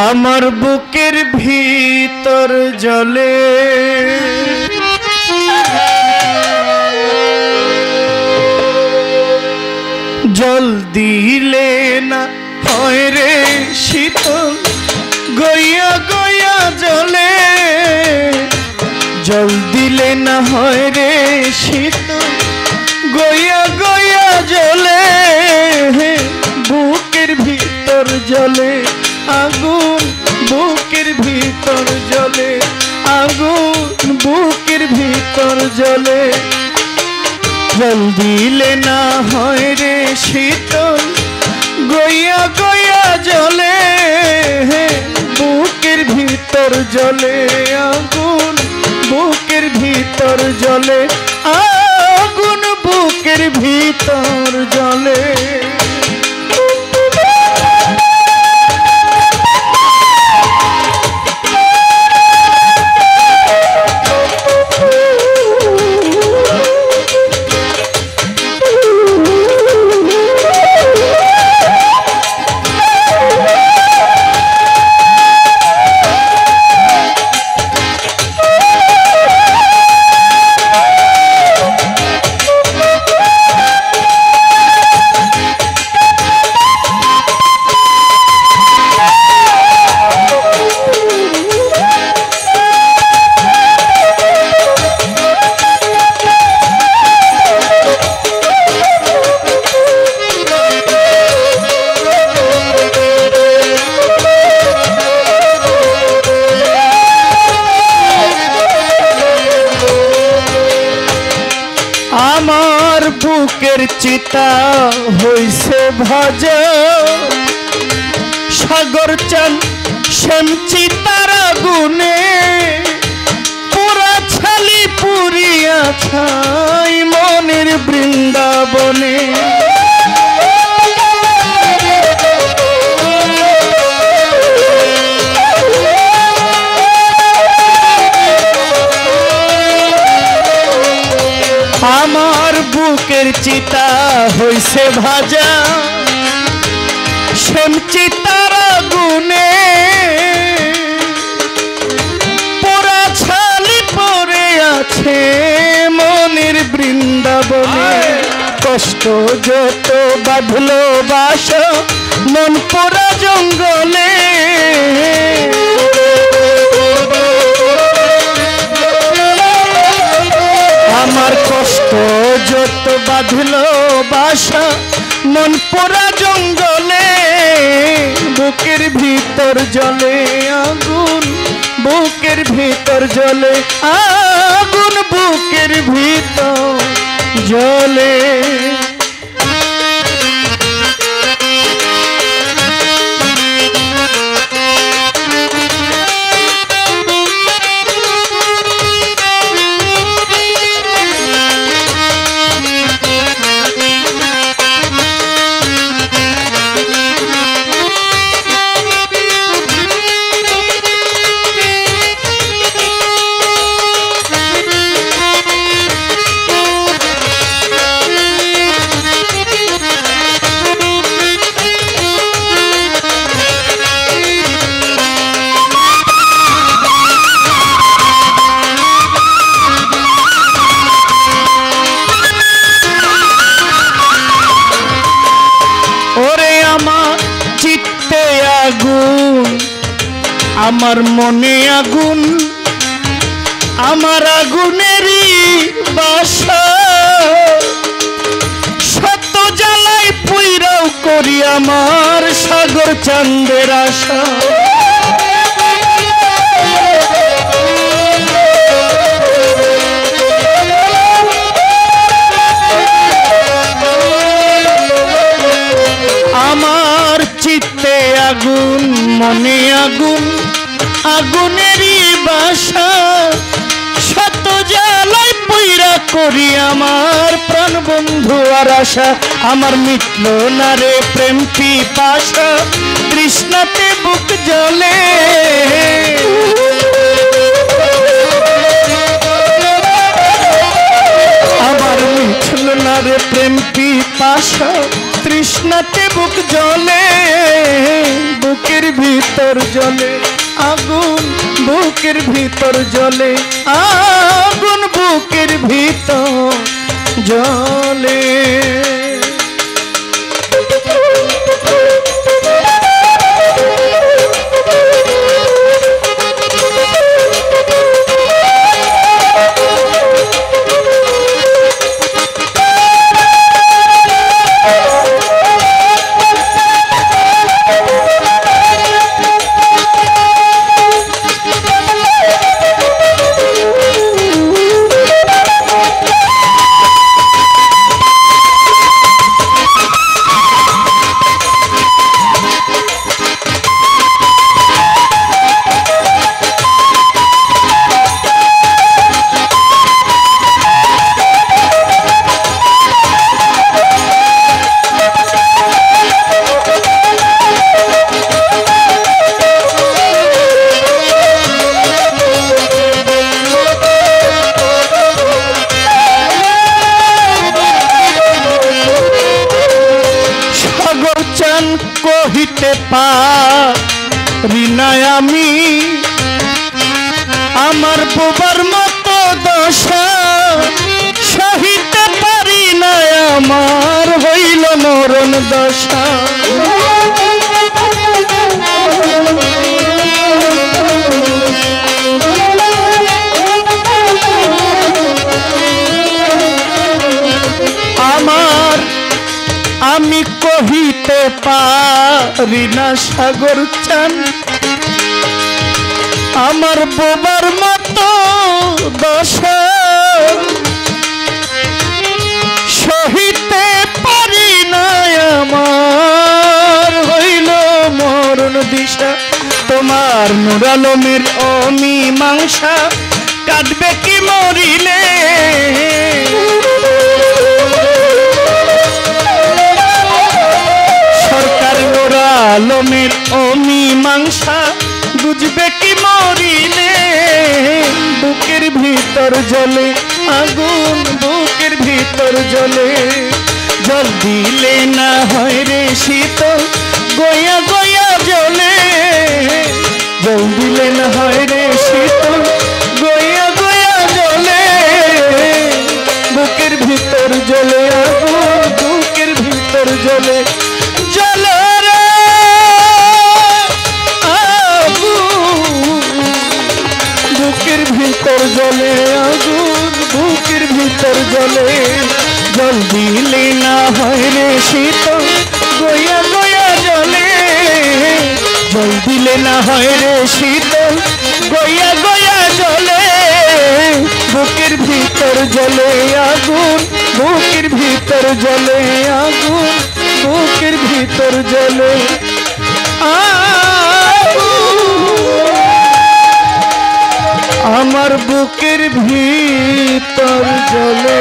আমার বুকের ভিতর জ্বলে জল দিলে না হয় রে শীতল গইয়া গইয়া জলে জল দিলে না হয় রে শীতল গইয়া গইয়া জলে বুকের ভিতর জ্বলে আগুন বুকের ভিতর জ্বলে আগুন বুকের ভিতর জ্বলে জল দিলে না হয় রে শীতল গইয়া গইয়া জলে বুকের ভিতর জ্বলে আগুন বুকের ভিতর জ্বলে আগুন বুকের ভিতর জ্বলে আমার বুকের চিতা হইছে ভাজা সাগর চান শ্যাম চিতার আগুনে পুরা ছালি পুরিয়া ছাই মনের বৃন্দাবনে আমার বুকের চিতা হইছে ভাজা শ্যাম চিতার আগুনে পোড়া ছালি পড়ে আছে মনের বৃন্দাবনে কষ্ট যত বাঁধলো বাসা মন পোড়া জঙ্গলে আমার কষ্ট যত বাঁধলো বাসা মন পোড়া জঙ্গলে বুকের ভিতর জ্বলে আগুন বুকের ভিতর জ্বলে আগুন বুকের ভিতর জ্বলে আগুন আমার মনে আগুন আমার আগুনেরই বাসা শত জ্বালাই পুইরাও করি আমার সাগর চাঁদের আশা আমার চিত্তে আগুন মনে আগুন আগুনেরই বাসা শত জ্বালাই পুইরা করি আমার প্রাণ বন্ধু আর আশা আমার মিটল না রে প্রেম পিপাসা তৃষ্ণাতে বুক জ্বলে আমার মিটল না রে প্রেম পিপাসা তৃষ্ণাতে বুক জ্বলে বুকের ভিতর জ্বলে আগুন, বুকের ভিতর জ্বলে আগুন, বুকের ভিতর জ্বলে। কহিতে পারি না আমি আমার বোবার মতো দশা, সহিতে পারি না আমার হইল মরণ দশা। আমি কহিতে পারি না সাগর চান আমার বোবার মতো দশা, সহিতে পারি না আমার হইল মরণ দিশা। তোমার নূর আলমের অমীমাংসা কাটবে কি মরিলে, আলমের অমীমাংসা বুঝবে কি মরিলে। বুকের ভিতর জ্বলে আগুন, বুকের ভিতর জ্বলে জল দিলে না হয় রে শীতল, গয়া গয়া জ্বলে জল দিলে না হয় রে শীতল, গয়া গয়া জ্বলে বুকের ভিতর জ্বলে আগুন, বুকের ভিতর জ্বলে জ্বলে বুকের ভিতর জ্বলে আগুন, বুকের ভিতর জ্বলে জল দিলে না হয় রে শীতল, গয়া গয়া জ্বলে জল দিলে না হয় রে শীতল, গয়া গয়া জ্বলে বুকের ভিতর জ্বলে আগুন, বুকের ভিতর জ্বলে আগুন, বুকের ভিতর জ্বলে আমার বুকের ভিতর জ্বলে।